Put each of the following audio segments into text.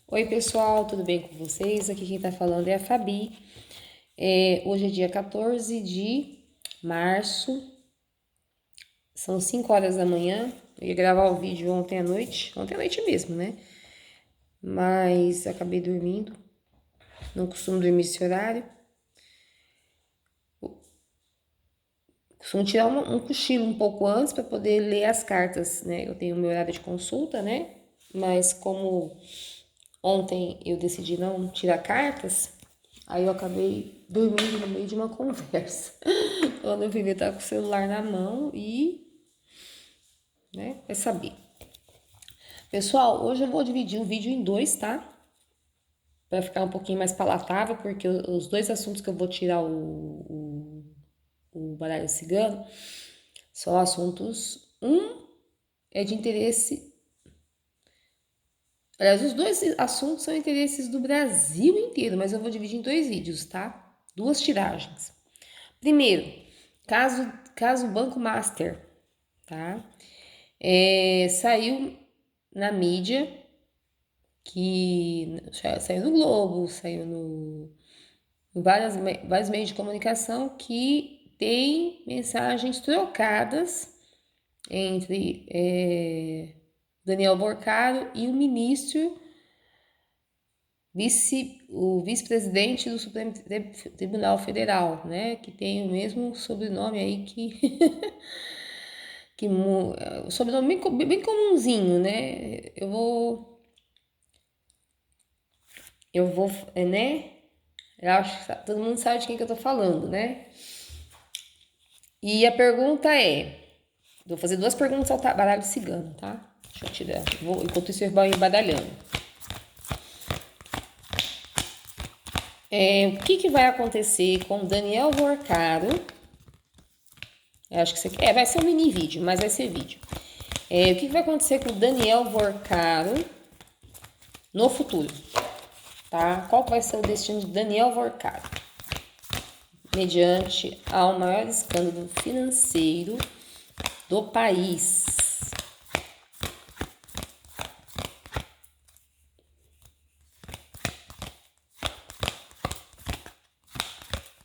Oi, pessoal, tudo bem com vocês? Aqui quem tá falando é a Fabi. Hoje é dia 14 de março, são 5 horas da manhã. Eu ia gravar o vídeo ontem à noite mesmo, né? Mas acabei dormindo, não costumo dormir esse horário. Costumo tirar um cochilo um pouco antes para poder ler as cartas, né? Eu tenho meu horário de consulta, né? Mas como ontem eu decidi não tirar cartas, aí eu acabei dormindo no meio de uma conversa. Quando eu vi, ele tá com o celular na mão e, né, vai saber. Pessoal, hoje eu vou dividir o vídeo em dois, tá? Pra ficar um pouquinho mais palatável, porque os dois assuntos que eu vou tirar o baralho cigano são assuntos. Um é de interesse. Aliás, os dois assuntos são interesses do Brasil inteiro, mas eu vou dividir em dois vídeos, tá? Duas tiragens. Primeiro, caso Banco Master, tá? Saiu na mídia que saiu no Globo, saiu em vários meios de comunicação que tem mensagens trocadas entre Daniel Borcaro e o ministro o vice-presidente do Supremo Tribunal Federal, né? Que tem o mesmo sobrenome aí que, o sobrenome bem comumzinho, né? Né? Eu acho que todo mundo sabe de quem que eu tô falando, né? E a pergunta é, vou fazer duas perguntas ao baralho cigano, tá? Deixa eu tirar, enquanto isso eu vou embaralhando. O que vai acontecer com Daniel Vorcaro? Eu acho que você quer. Vai ser um mini vídeo, mas vai ser vídeo. O que vai acontecer com o Daniel Vorcaro no futuro? Tá? Qual vai ser o destino de Daniel Vorcaro? Mediante ao maior escândalo financeiro do país.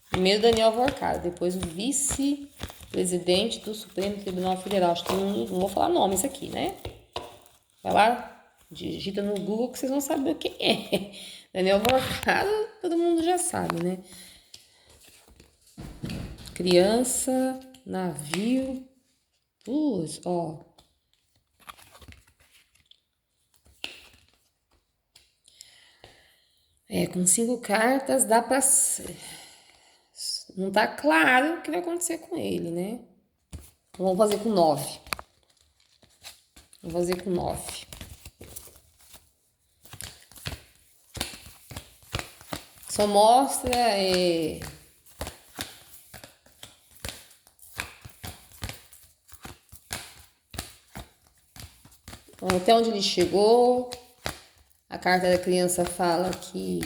Primeiro Daniel Vorcaro, depois o vice-presidente do Supremo Tribunal Federal. Acho que não vou falar nomes aqui, né? Vai lá, digita no Google que vocês vão saber o que é. Daniel Vorcaro, todo mundo já sabe, né? Criança, navio. Ó. Com 5 cartas dá pra. Não tá claro o que vai acontecer com ele, né? Então, vamos fazer com 9. Vamos fazer com 9. Só mostra. Até onde ele chegou. A carta da criança fala que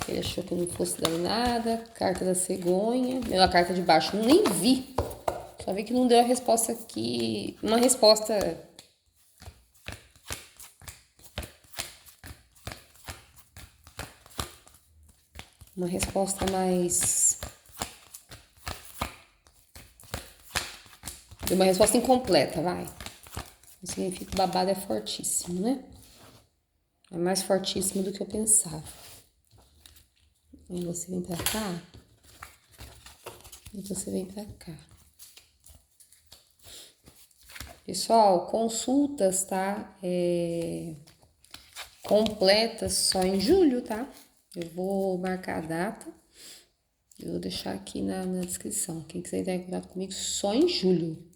ele achou que não fosse dar em nada. Carta da cegonha. A carta de baixo nem vi. Só vi que não deu a resposta aqui. Uma resposta. Uma resposta mais. Deu uma resposta incompleta, vai. Isso significa que o babado é fortíssimo, né? É mais fortíssimo do que eu pensava. E você vem pra cá. E você vem pra cá. Pessoal, consultas, tá? Completas só em julho, tá? Eu vou marcar a data. Eu vou deixar aqui na descrição. Quem quiser entrar em contato comigo, só em julho.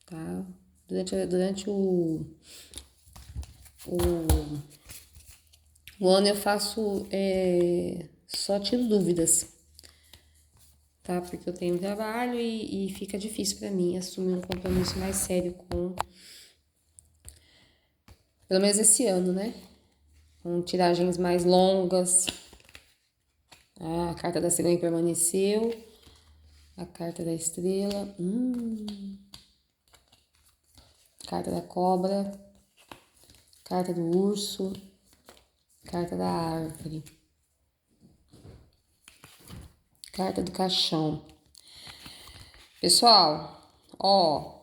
Tá? Durante o ano eu faço só tiro dúvidas, tá? Porque eu tenho trabalho e fica difícil para mim assumir um compromisso mais sério com, pelo menos esse ano, né? Com tiragens mais longas. A carta da cegonha permaneceu. A carta da estrela. Carta da cobra. carta do urso, carta da árvore, carta do caixão. Pessoal, ó,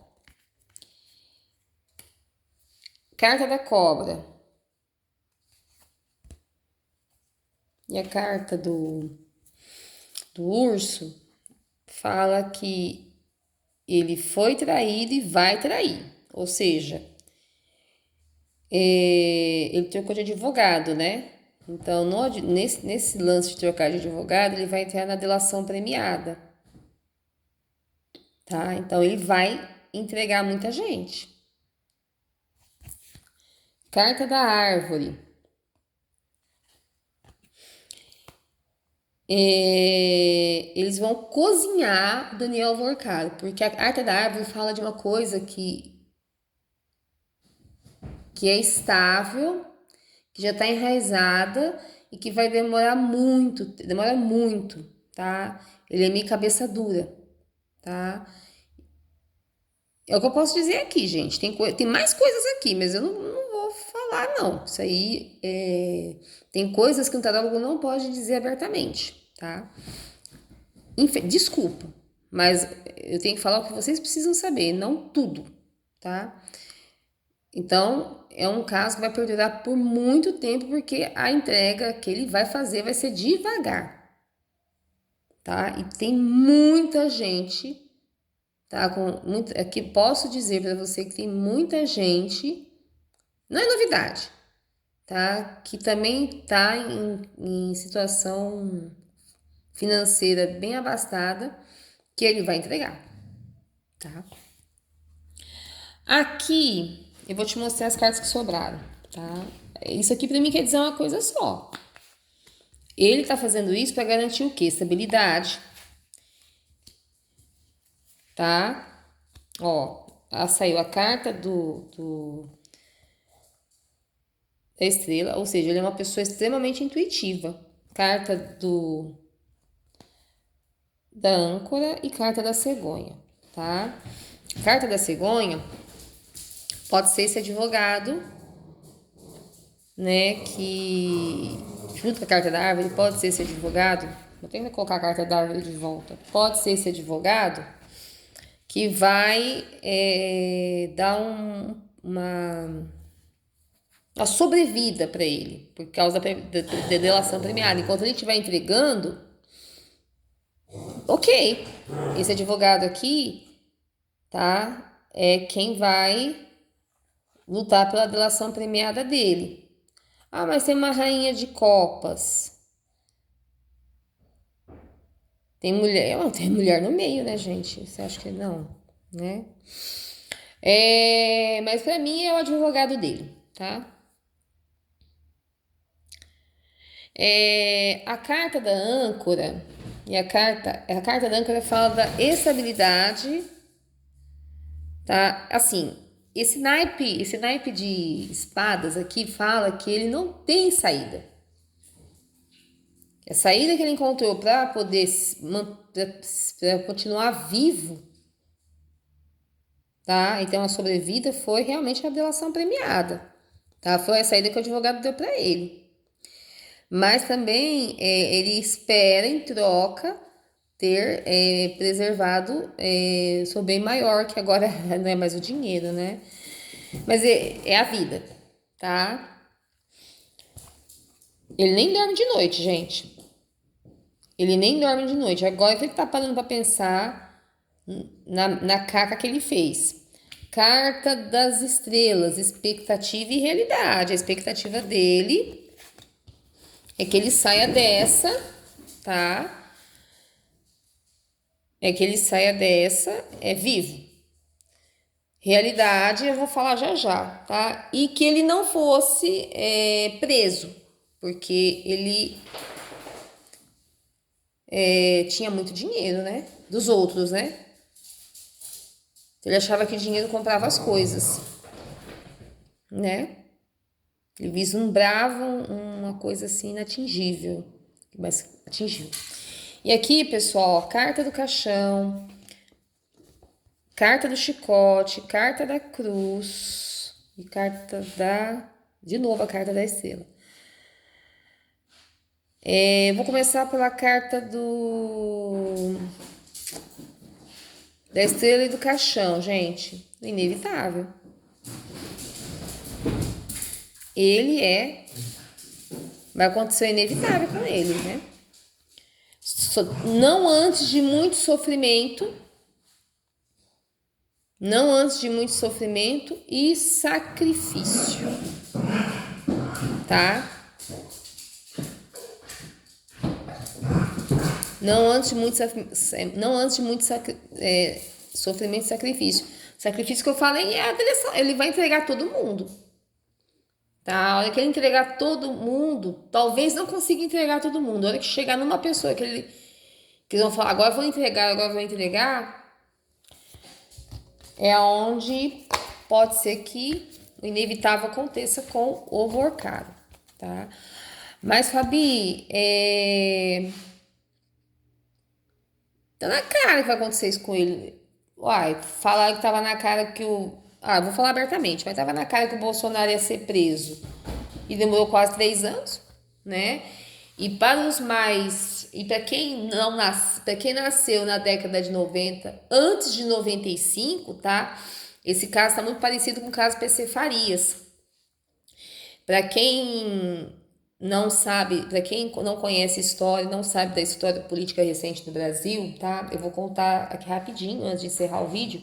carta da cobra e a carta do urso fala que ele foi traído e vai trair. Ou seja, ele trocou de advogado, né? Então, nesse lance de trocar de advogado, ele vai entrar na delação premiada, tá? Então, ele vai entregar muita gente. Carta da árvore. Eles vão cozinhar Daniel Vorcado, porque a carta da árvore fala de uma coisa que é estável, que já está enraizada e que vai demorar muito, tá? Ele é meio cabeça dura, tá? É o que eu posso dizer aqui, gente. Tem mais coisas aqui, mas eu não vou falar, não. Isso aí tem coisas que um tarólogo não pode dizer abertamente, tá? Desculpa, mas eu tenho que falar o que vocês precisam saber, não tudo, tá? Então, é um caso que vai perdurar por muito tempo, porque a entrega que ele vai fazer vai ser devagar, tá? E tem muita gente, tá? Aqui posso dizer para você que tem muita gente, não é novidade, tá? Que também tá em situação financeira bem abastada, que ele vai entregar, tá? Aqui eu vou te mostrar as cartas que sobraram, tá? Isso aqui para mim quer dizer uma coisa só. Ele tá fazendo isso para garantir o quê? Estabilidade, tá? Ó, saiu a carta da estrela, ou seja, ele é uma pessoa extremamente intuitiva. Carta da âncora e carta da cegonha, tá? Carta da cegonha pode ser esse advogado, né, que junto com a carta da árvore pode ser esse advogado. Vou tentar colocar a carta da árvore de volta. Pode ser esse advogado que vai dar uma sobrevida para ele, por causa da delação premiada. Enquanto ele estiver entregando, ok, esse advogado aqui, tá? É quem vai lutar pela delação premiada dele. Ah, mas tem uma rainha de copas. Tem mulher no meio, né, gente? Você acha que não, né? Mas para mim é o advogado dele, tá? A carta da âncora e a carta da âncora fala da estabilidade, tá? Assim, esse naipe de espadas aqui fala que ele não tem saída. A saída que ele encontrou para poder pra continuar vivo, tá? Então a sobrevida foi realmente a delação premiada, tá? Foi a saída que o advogado deu para ele. Mas também ele espera em troca ter preservado seu bem maior, que agora não é mais o dinheiro, né? Mas é a vida, tá? Ele nem dorme de noite, gente. Ele nem dorme de noite. Agora que ele tá parando pra pensar na caca que ele fez. Carta das estrelas, expectativa e realidade. A expectativa dele é que ele saia dessa, tá? É que ele saia dessa vivo. Realidade, eu vou falar já já, tá? E que ele não fosse preso, porque ele tinha muito dinheiro, né? Dos outros, né? Ele achava que o dinheiro comprava as coisas, né? Ele vislumbrava uma coisa assim inatingível, mas atingiu. E aqui, pessoal, carta do caixão, carta do chicote, carta da cruz e carta da De novo a carta da estrela. Vou começar pela carta da estrela e do caixão, gente. Inevitável. Vai acontecer o inevitável com ele, né? Não antes de muito sofrimento. Não antes de muito sofrimento e sacrifício. Tá? Não antes de muito sofrimento e sacrifício. Sacrifício que eu falei é a direção. Ele vai entregar todo mundo. Tá? A hora que ele entregar todo mundo, talvez não consiga entregar todo mundo. A hora que chegar numa pessoa que eles vão falar, agora eu vou entregar, é onde pode ser que o inevitável aconteça com o Vorkaro, tá? Mas, Fabi, tá na cara que vai acontecer isso com ele. Uai, falaram que tava na cara que o... Ah, vou falar abertamente, mas tava na cara que o Bolsonaro ia ser preso. E demorou quase 3 anos, né? E para os mais... E para quem não para quem nasceu na década de 90, antes de 95, tá? Esse caso tá muito parecido com o caso PC Farias. Para quem não sabe, para quem não conhece história, não sabe da história política recente do Brasil, tá? Eu vou contar aqui rapidinho, antes de encerrar o vídeo,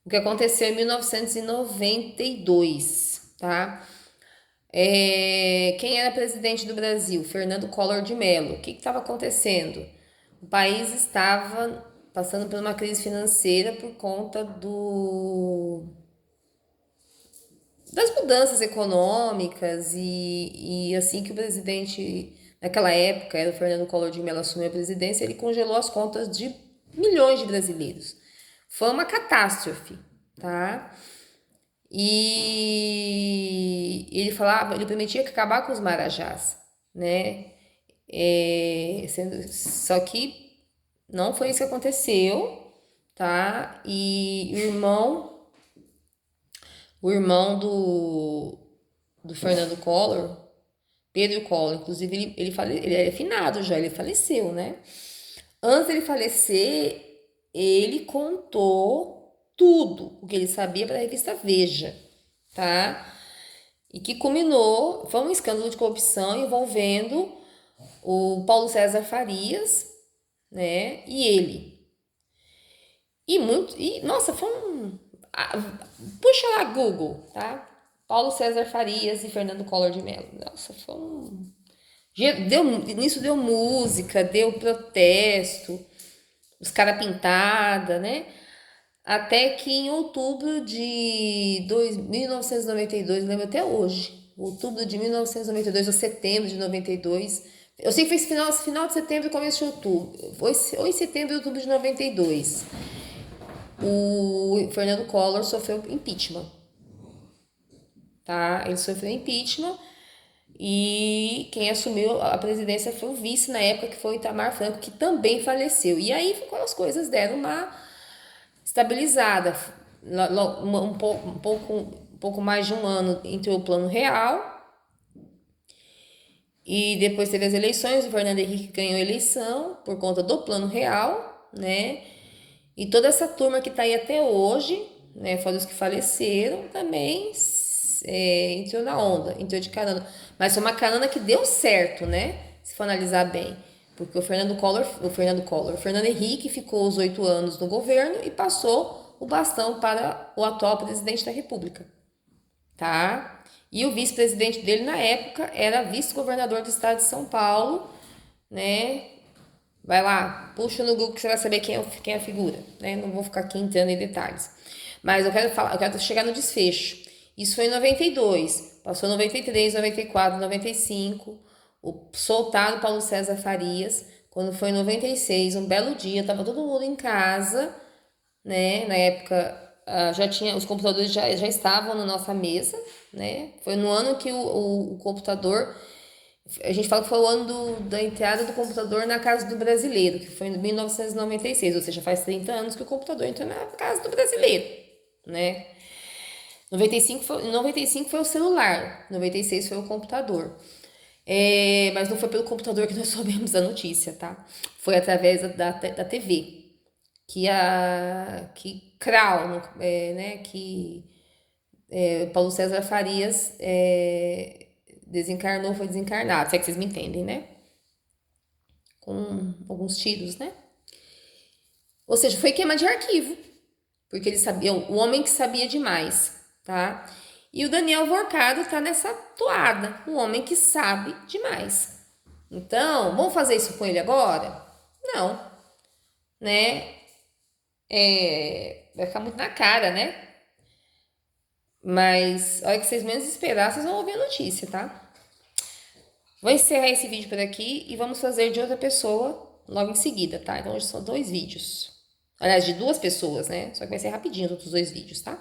o que aconteceu em 1992, tá? Quem era presidente do Brasil? Fernando Collor de Mello. O que estava acontecendo? O país estava passando por uma crise financeira por conta das mudanças econômicas e assim que o presidente, naquela época, era o Fernando Collor de Mello, assumiu a presidência, ele congelou as contas de milhões de brasileiros. Foi uma catástrofe, tá? E ele falava, ele permitia que acabar com os marajás, né? Só que não foi isso que aconteceu, tá? E o irmão do Fernando Collor, Pedro Collor, inclusive ele é finado já, ele faleceu, né? Antes dele falecer, ele contou tudo o que ele sabia para a revista Veja, tá? E que culminou, foi um escândalo de corrupção envolvendo o Paulo César Farias, né? E ele. Nossa, foi um... Puxa lá Google, tá? Paulo César Farias e Fernando Collor de Mello. Nossa, foi um... Nisso deu música, deu protesto, os caras pintada, né? Até que em outubro de 1992, lembro até hoje, outubro de 1992 ou setembro de 92, eu sei que foi final de setembro e começo de outubro, ou em setembro e outubro de 92, o Fernando Collor sofreu impeachment, tá? Ele sofreu impeachment e quem assumiu a presidência foi o vice na época, que foi o Itamar Franco, que também faleceu. E aí quando as coisas deram uma estabilizada, um pouco mais de um ano entrou o Plano Real e depois teve as eleições, o Fernando Henrique ganhou a eleição por conta do Plano Real, né? E toda essa turma que está aí até hoje, né, fora os que faleceram, também entrou na onda, entrou de carona. Mas foi uma carona que deu certo, né? Se for analisar bem. Porque o Fernando Henrique ficou os 8 anos no governo e passou o bastão para o atual presidente da República, tá? E o vice-presidente dele na época era vice-governador do estado de São Paulo, né? Vai lá, puxa no Google que você vai saber quem é a figura, né? Não vou ficar aqui entrando em detalhes. Mas eu quero chegar no desfecho. Isso foi em 92, passou 93, 94, 95, soltaram Paulo César Farias. Quando foi em 96, um belo dia, tava todo mundo em casa, né? Na época já tinha, os computadores já estavam na nossa mesa, né? Foi no ano que o computador, a gente fala que foi o ano da entrada do computador na casa do brasileiro, que foi em 1996, ou seja, faz 30 anos que o computador entrou na casa do brasileiro, né? 95 foi o celular, 96 foi o computador. Mas não foi pelo computador que nós soubemos da notícia, tá? Foi através da TV. Que Krau, né? Que Paulo César Farias desencarnou, foi desencarnado. Se é que vocês me entendem, né? Com alguns tiros, né? Ou seja, foi queima de arquivo. Porque eles sabiam, o homem que sabia demais, tá? E o Daniel Vorcado tá nessa toada, o homem que sabe demais. Então, vamos fazer isso com ele agora? Não, né? Vai ficar muito na cara, né? Mas, a hora que vocês menos esperar, vocês vão ouvir a notícia, tá? Vou encerrar esse vídeo por aqui e vamos fazer de outra pessoa logo em seguida, tá? Então, hoje são 2 vídeos. Aliás, de 2 pessoas, né? Só que vai ser rapidinho os outros 2 vídeos, tá?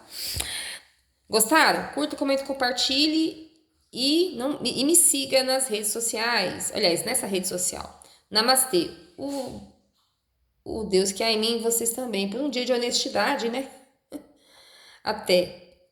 Gostaram? Curta, comenta, compartilhe e me siga nas redes sociais. Aliás, nessa rede social. Namastê. O Deus que há em mim, vocês também. Por um dia de honestidade, né? Até.